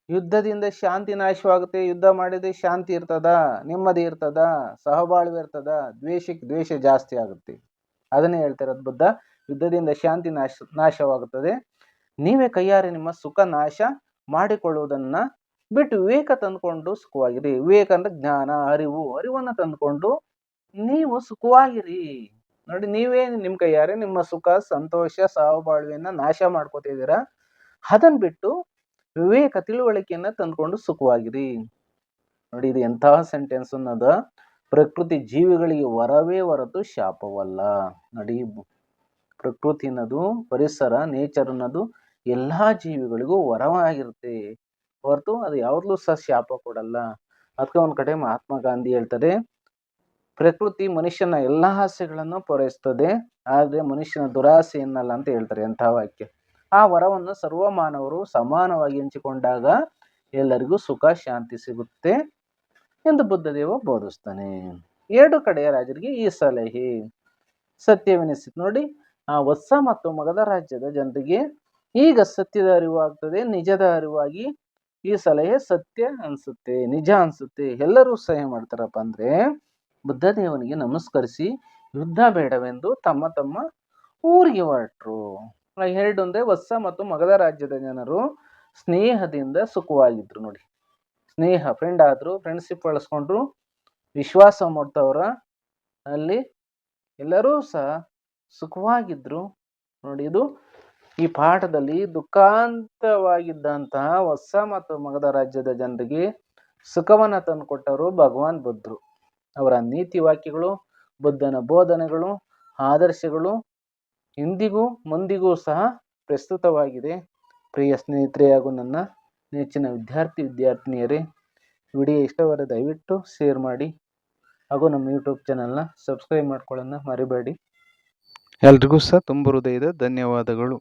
ಯುದ್ಧದಿಂದ ಶಾಂತಿ ನಾಶವಾಗುತ್ತೆ. ಯುದ್ಧ ಮಾಡಿದ್ರೆ ಶಾಂತಿ ಇರ್ತದ, ನೆಮ್ಮದಿ ಇರ್ತದ, ಸಹಬಾಳ್ವೆ ಇರ್ತದ? ದ್ವೇಷಕ್ಕೆ ದ್ವೇಷ ಜಾಸ್ತಿ ಆಗುತ್ತೆ. ಅದನ್ನೇ ಹೇಳ್ತಿರೋದು ಬುದ್ಧ. ಯುದ್ಧದಿಂದ ಶಾಂತಿ ನಾಶವಾಗುತ್ತದೆ. ನೀವೇ ಕೈಯಾರೆ ನಿಮ್ಮ ಸುಖ ನಾಶ ಮಾಡಿಕೊಳ್ಳುವುದನ್ನ ಬಿಟ್ಟು ವಿವೇಕ ತಂದುಕೊಂಡು ಸುಖವಾಗಿರಿ. ವಿವೇಕ ಅಂದ್ರೆ ಜ್ಞಾನ, ಅರಿವನ್ನ ತಂದುಕೊಂಡು ನೀವು ಸುಖವಾಗಿರಿ. ನೋಡಿ, ನೀವೇ ನಿಮ್ಮ ಕೈಯಾರೆ ನಿಮ್ಮ ಸುಖ ಸಂತೋಷ ಬಾಳ್ವೆಯನ್ನ ನಾಶ ಮಾಡ್ಕೋತಿದ್ದೀರಾ. ಅದನ್ನ ಬಿಟ್ಟು ವಿವೇಕ ತಿಳುವಳಿಕೆಯನ್ನ ತಂದ್ಕೊಂಡು ಸುಖವಾಗಿರಿ. ನೋಡಿ, ಇದು ಎಂತಹ ಸೆಂಟೆನ್ಸ್ ಅನ್ನೋದ. ಪ್ರಕೃತಿ ಜೀವಿಗಳಿಗೆ ವರವೇ ಹೊರತು ಶಾಪವಲ್ಲ. ನೋಡಿ, ಪ್ರಕೃತಿ ಅನ್ನೋದು, ಪರಿಸರ, ನೇಚರ್ ಅನ್ನೋದು ಎಲ್ಲಾ ಜೀವಿಗಳಿಗೂ ವರವಾಗಿರುತ್ತೆ ಹೊರತು ಅದು ಯಾವ್ದೂ ಸಹ ಶಾಪ ಕೊಡಲ್ಲ. ಅದಕ್ಕೆ ಒಂದ್ ಕಡೆ ಮಹಾತ್ಮ ಗಾಂಧಿ ಹೇಳ್ತಾರೆ, ಪ್ರಕೃತಿ ಮನುಷ್ಯನ ಎಲ್ಲಾ ಆಸೆಗಳನ್ನು ಪೂರೈಸ್ತದೆ, ಆದ್ರೆ ಮನುಷ್ಯನ ದುರಾಸೆ ಎನ್ನಲ್ಲ ಅಂತ ಹೇಳ್ತಾರೆ. ಎಂತಹ ವಾಕ್ಯ. ಆ ವರವನ್ನು ಸರ್ವ ಮಾನವರು ಸಮಾನವಾಗಿ ಹಂಚಿಕೊಂಡಾಗ ಎಲ್ಲರಿಗೂ ಸುಖ ಶಾಂತಿ ಸಿಗುತ್ತೆ ಎಂದು ಬುದ್ಧದೇವ ಬೋಧಿಸ್ತಾನೆ. ಎರಡು ಕಡೆಯ ರಾಜರಿಗೆ ಈ ಸಲಹೆ ಸತ್ಯವೆನಿಸಿತು. ನೋಡಿ, ಆ ವತ್ಸ ಮತ್ತು ಮಗಧ ರಾಜ್ಯದ ಜನರಿಗೆ ಈಗ ಸತ್ಯದ ಅರಿವಾಗ್ತದೆ, ನಿಜದ ಅರಿವಾಗಿ ಈ ಸಲಹೆ ಸತ್ಯ ಅನ್ಸುತ್ತೆ, ನಿಜ ಅನ್ಸುತ್ತೆ. ಎಲ್ಲರೂ ಸಹಾಯ ಮಾಡ್ತಾರಪ್ಪ ಅಂದ್ರೆ ಬುದ್ಧದೇವನಿಗೆ ನಮಸ್ಕರಿಸಿ ಯುದ್ಧ ಬೇಡವೆಂದು ತಮ್ಮ ತಮ್ಮ ಊರಿಗೆ ಹೊರಟರು. ಎರಡೊಂದೇ, ವತ್ಸ ಮತ್ತು ಮಗಧ ರಾಜ್ಯದ ಜನರು ಸ್ನೇಹದಿಂದ ಸುಖವಾಗಿದ್ರು. ನೋಡಿ, ಸ್ನೇಹ, ಫ್ರೆಂಡ್ ಆದ್ರು, ಫ್ರೆಂಡ್ಶಿಪ್ ಬಳಸ್ಕೊಂಡ್ರು, ವಿಶ್ವಾಸ ಮಾಡ್ತವ್ರ, ಅಲ್ಲಿ ಎಲ್ಲರೂ ಸಹ ಸುಖವಾಗಿದ್ರು. ನೋಡಿ, ಇದು ಈ ಪಾಠದಲ್ಲಿ ದುಃಖಾಂತವಾಗಿದ್ದಂತಹ ವತ್ಸ ಮತ್ತು ಮಗಧ ರಾಜ್ಯದ ಜನರಿಗೆ ಸುಖವನ್ನ ತಂದುಕೊಟ್ಟವರು ಭಗವಾನ್ ಬುದ್ಧರು. ಅವರ ನೀತಿ ವಾಕ್ಯಗಳು, ಬುದ್ಧನ ಬೋಧನೆಗಳು, ಆದರ್ಶಗಳು ಇಂದಿಗೂ ಮುಂದಿಗೂ ಸಹ ಪ್ರಸ್ತುತವಾಗಿದೆ. ಪ್ರಿಯ ಸ್ನೇಹಿತರೆ ಹಾಗೂ ನನ್ನ ನೆಚ್ಚಿನ ವಿದ್ಯಾರ್ಥಿನಿಯರೇ, ವಿಡಿಯೋ ಇಷ್ಟವಾದರೆ ದಯವಿಟ್ಟು ಶೇರ್ ಮಾಡಿ ಹಾಗೂ ನಮ್ಮ ಯೂಟ್ಯೂಬ್ ಚಾನಲ್ನ ಸಬ್ಸ್ಕ್ರೈಬ್ ಮಾಡ್ಕೊಳ್ಳೋದನ್ನ ಮರಿಬೇಡಿ. ಎಲ್ರಿಗೂ ಸಹ ತುಂಬ ಹೃದಯದ ಧನ್ಯವಾದಗಳು.